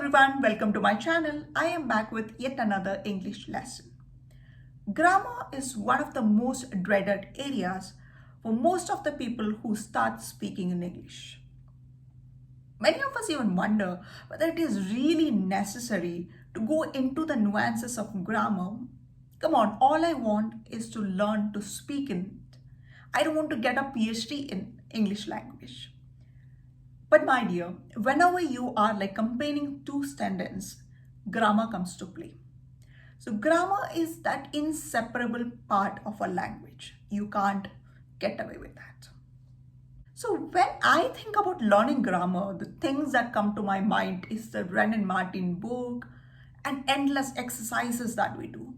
everyone, welcome to my channel. I am back with yet another English lesson. Grammar is one of the most dreaded areas for most of the people who start speaking in English. Many of us even wonder whether it is really necessary to go into the nuances of grammar. Come on, all I want is to learn to speak in it. I don't want to get a PhD in English language. But my dear, whenever you are comparing two standards, grammar comes to play. So grammar is that inseparable part of a language. You can't get away with that. So when I think about learning grammar, the things that come to my mind is the Wren and Martin book and endless exercises that we do.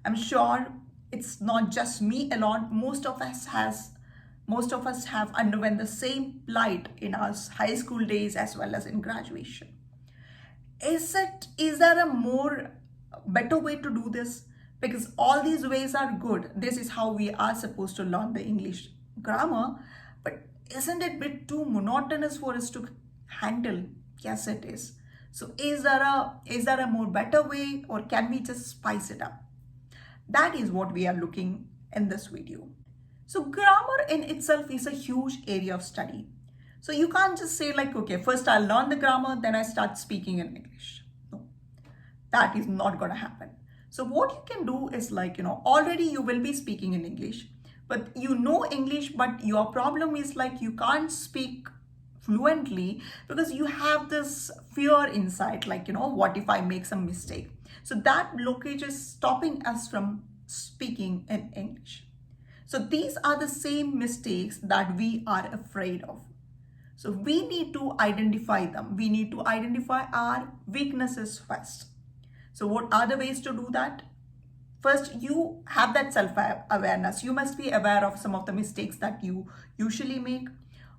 I'm sure it's not just me alone. Most of us have underwent the same plight in our high school days as well as in graduation. Is there a more better way to do this? Because all these ways are good. This is how we are supposed to learn the English grammar. But isn't it a bit too monotonous for us to handle? Yes, it is. So is there a more better way, or can we just spice it up? That is what we are looking in this video. So grammar in itself is a huge area of study. So you can't just say okay, first I'll learn the grammar, then I start speaking in English. No, that is not going to happen. So what you can do is already you will be speaking in English, but you know English, but your problem is you can't speak fluently because you have this fear inside, what if I make some mistake? So that blockage is stopping us from speaking in English. So these are the same mistakes that we are afraid of. So we need to identify them. We need to identify our weaknesses first. So what are the ways to do that? First, you have that self-awareness. You must be aware of some of the mistakes that you usually make.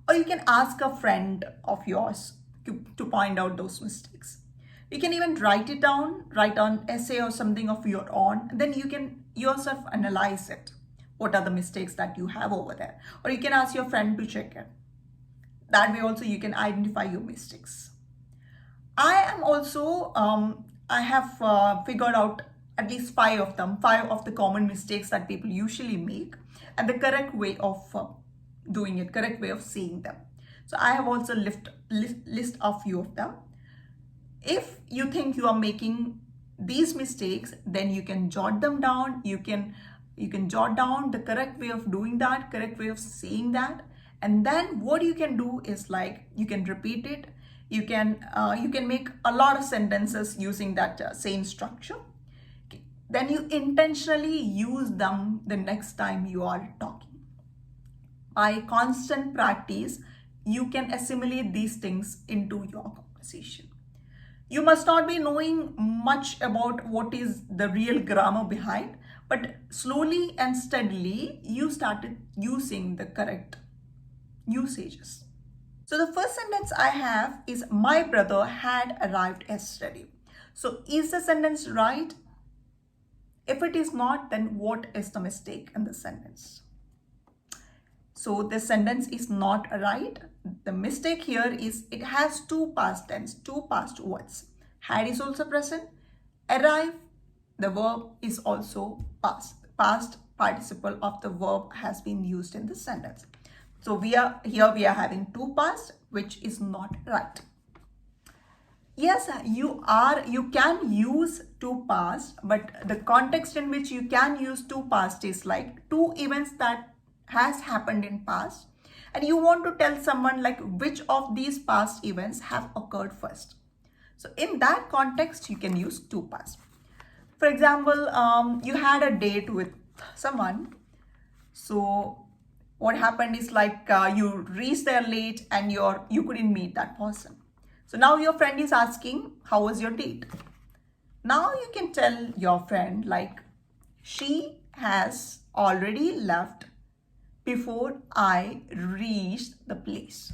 Or you can ask a friend of yours to point out those mistakes. You can even write it down, write an essay or something of your own. Then you can yourself analyze it. What are the mistakes that you have over there? Or you can ask your friend to check it. That way also you can identify your mistakes. I have figured out at least 5 of them, 5 of the common mistakes that people usually make and the correct way of doing it, correct way of seeing them. So I have also list a few of them. If you think you are making these mistakes, then you can jot them down. You can jot down the correct way of doing that, correct way of saying that. And then what you can do is you can repeat it. You can make a lot of sentences using that same structure. Okay. Then you intentionally use them the next time you are talking. By constant practice, you can assimilate these things into your conversation. You must not be knowing much about what is the real grammar behind, but slowly and steadily, you started using the correct usages. So the first sentence I have is, my brother had arrived yesterday. So is the sentence right? If it is not, then what is the mistake in the sentence? So the sentence is not right. The mistake here is it has 2 past tense, 2 past words. Had is also present. Arrive, the verb is also past. Past participle of the verb has been used in this sentence. So we are having 2 past, which is not right. Yes, you can use 2 past, but the context in which you can use 2 past is 2 events that has happened in past, and you want to tell someone which of these past events have occurred first. So in that context, you can use 2 past. For example, you had a date with someone. So what happened is you reached there late and you couldn't meet that person. So now your friend is asking, how was your date? Now you can tell your friend she has already left before I reached the place.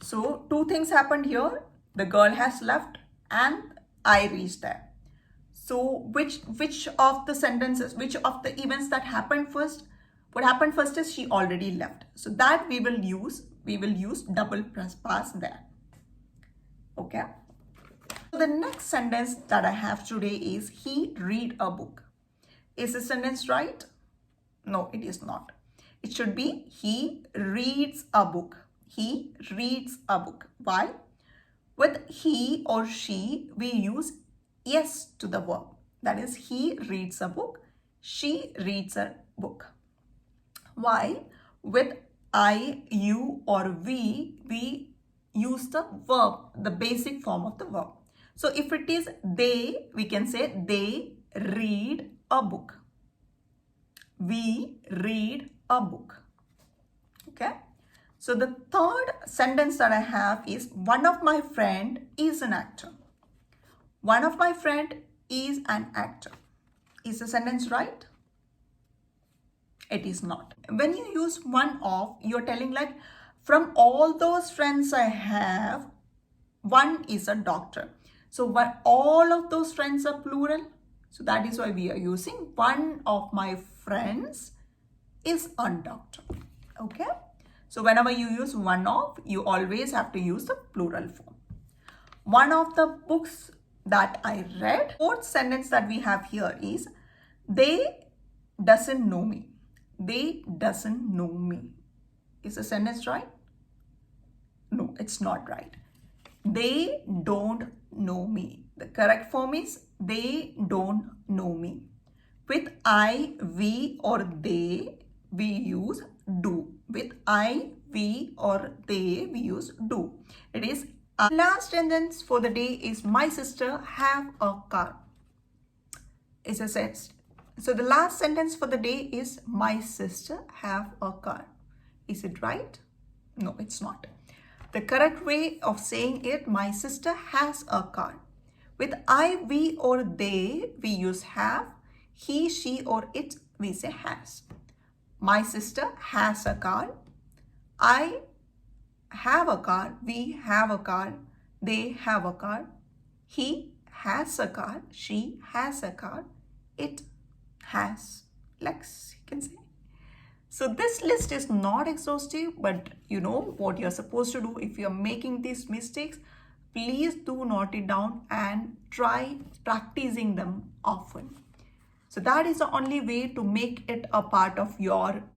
So 2 things happened here. The girl has left and I reached there. So which of the sentences, which of the events that happened first? What happened first is she already left. So that we will use double past there. Okay. The next sentence that I have today is he read a book. Is the sentence right? No, it is not. It should be he reads a book. He reads a book. Why? With he or she, we use yes to the verb. That is, he reads a book. She reads a book. Why? With I, you, or we use the verb, the basic form of the verb. So if it is they, we can say they read a book. We read a book. Okay. So the third sentence that I have is one of my friend is an actor. One of my friend is an actor. Is the sentence right? It is not. When you use one of, you're telling like from all those friends I have, one is a doctor. So what, all of those friends are plural. So that is why we are using one of my friends is a doctor. Okay. So whenever you use one of, you always have to use the plural form. One of the books that I read. Fourth sentence that we have here is they doesn't know me. They doesn't know me. Is the sentence right? No, it's not right. They don't know me. The correct form is they don't know me. With I, we, or they, we use do. With I, we, or they, we use do. It is last sentence for the day is my sister have a car. It's a sense. So the last sentence for the day is my sister have a car. Is it right? No, it's not. The correct way of saying it, my sister has a car. With I, we, or they, we use have. He, she, or it, we say has. My sister has a car. I have a car. We have a car. They have a car. He has a car. She has a car. It has legs, you can say. So this list is not exhaustive, but you know what you're supposed to do. If you're making these mistakes, please do note it down and try practicing them often. So that is the only way to make it a part of your